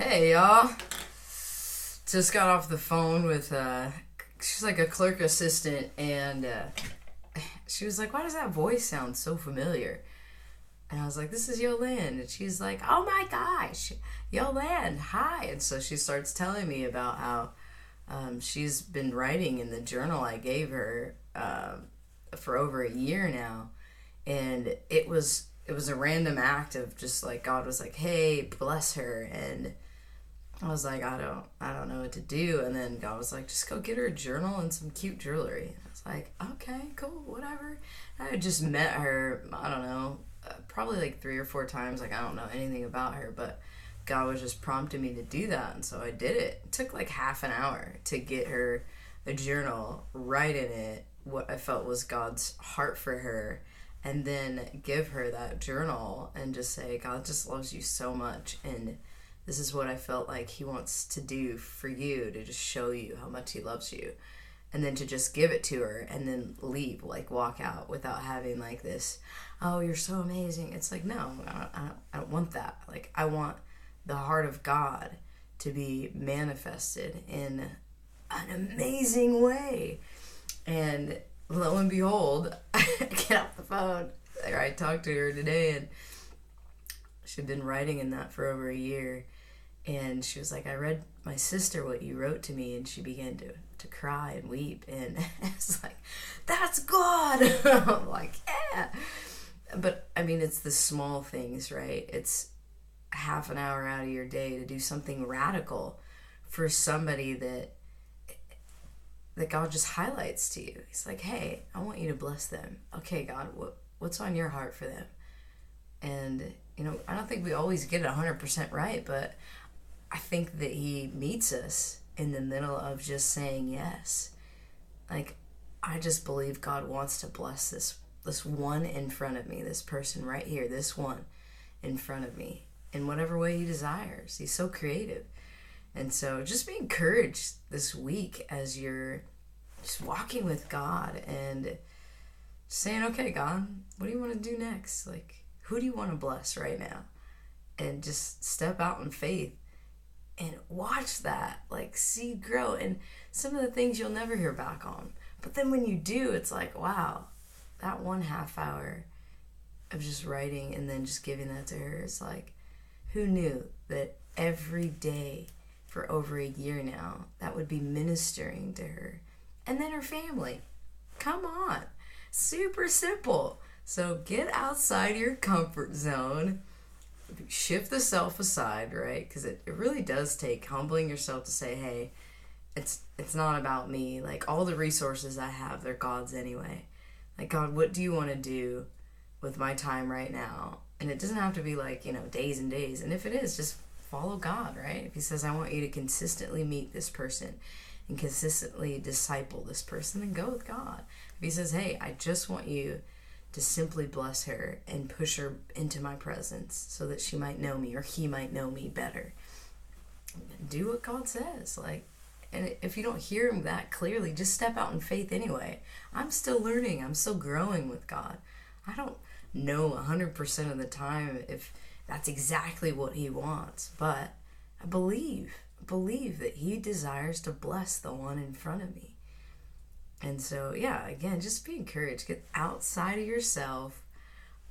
Hey y'all, just got off the phone with she's like a clerk assistant, and she was like, why does that voice sound so familiar? And I was like, this is Yolande. And she's like, oh my gosh, Yolande, hi. And so she starts telling me about how she's been writing in the journal I gave her for over a year now. And it was a random act of just like, God was like, hey, bless her. And I was like, I don't know what to do. And then God was like, just go get her a journal and some cute jewelry. And I was like, okay, cool, whatever. I had just met her, I don't know, probably like 3 or 4 times. Like, I don't know anything about her, but God was just prompting me to do that. And so I did it. It took like half an hour to get her a journal, write in it what I felt was God's heart for her, and then give her that journal and just say, God just loves you so much, and this is what I felt like he wants to do for you, to just show you how much he loves you. And then to just give it to her and then leave, like walk out without having like this, oh, you're so amazing. It's like, no, I don't want that. Like, I want the heart of God to be manifested in an amazing way. And lo and behold, I get off the phone. I talked to her today, and she'd been writing in that for over a year. And she was like, I read my sister what you wrote to me, and she began to cry and weep. And it's like, that's God. I'm like, yeah. But I mean, it's the small things, right? It's half an hour out of your day to do something radical for somebody that God just highlights to you. He's like, hey, I want you to bless them. Okay, God, what's on your heart for them? And, I don't think we always get it 100% right, but I think that he meets us in the middle of just saying yes. Like, I just believe God wants to bless this one in front of me, this person right here, this one in front of me, in whatever way he desires. He's so creative. And so just be encouraged this week as you're just walking with God and saying, okay, God, what do you want to do next? Like, who do you want to bless right now? And just step out in faith and watch that, like, seed grow. And some of the things you'll never hear back on. But then when you do, it's like, wow, that 1/2 hour of just writing and then just giving that to her is like, who knew that every day for over a year now, that would be ministering to her. And then her family. Come on. Super simple. So get outside your comfort zone. Shift the self aside, right? Because it really does take humbling yourself to say, hey, it's not about me. Like, all the resources I have, they're God's anyway. Like, God, what do you want to do with my time right now? And it doesn't have to be like, days and days. And if it is, just follow God, right? If he says, I want you to consistently meet this person and consistently disciple this person, then go with God. If he says, hey, I just want you to simply bless her and push her into my presence so that she might know me or he might know me better, do what God says. Like, and if you don't hear him that clearly, just step out in faith anyway. I'm still learning. I'm still growing with God. I don't know 100% of the time if that's exactly what he wants, but I believe that he desires to bless the one in front of me. And so, yeah, again, just be encouraged. Get outside of yourself.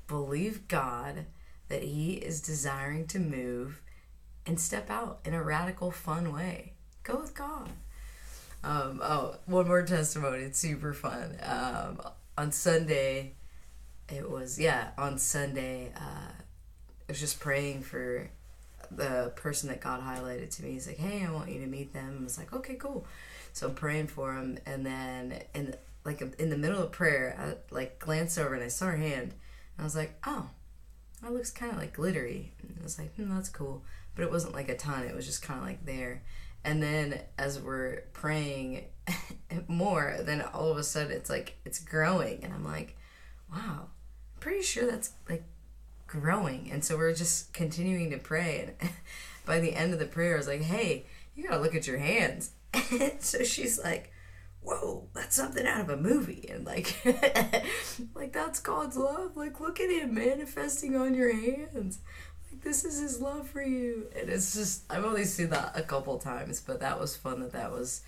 Believe God that he is desiring to move, and step out in a radical, fun way. Go with God. One more testimony. It's super fun. On Sunday, I was just praying for the person that God highlighted to me. He's like, hey, I want you to meet them. I was like, okay, cool. So I'm praying for him, and then in the middle of prayer, I glanced over and I saw her hand, and I was like, oh, that looks kind of like glittery. And I was like, that's cool. But it wasn't like a ton. It was just kind of like there. And then as we're praying more, then all of a sudden it's like it's growing, and I'm like, wow, I'm pretty sure that's like growing. And so we're just continuing to pray, and by the end of the prayer I was like, hey, you gotta look at your hands. So she's like, whoa, that's something out of a movie. And like that's God's love. Like, look at him manifesting on your hands. This is his love for you. And it's just, I've only seen that a couple times, but that was fun that was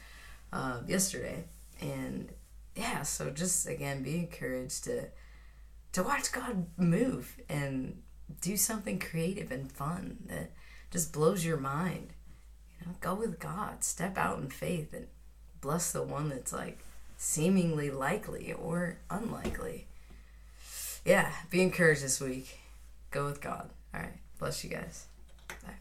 yesterday. And yeah, so just again, be encouraged to watch God move and do something creative and fun that just blows your mind. Go with God, step out in faith, and bless the one that's like seemingly likely or unlikely. Yeah, be encouraged this week. Go with God. All right, bless you guys. Bye.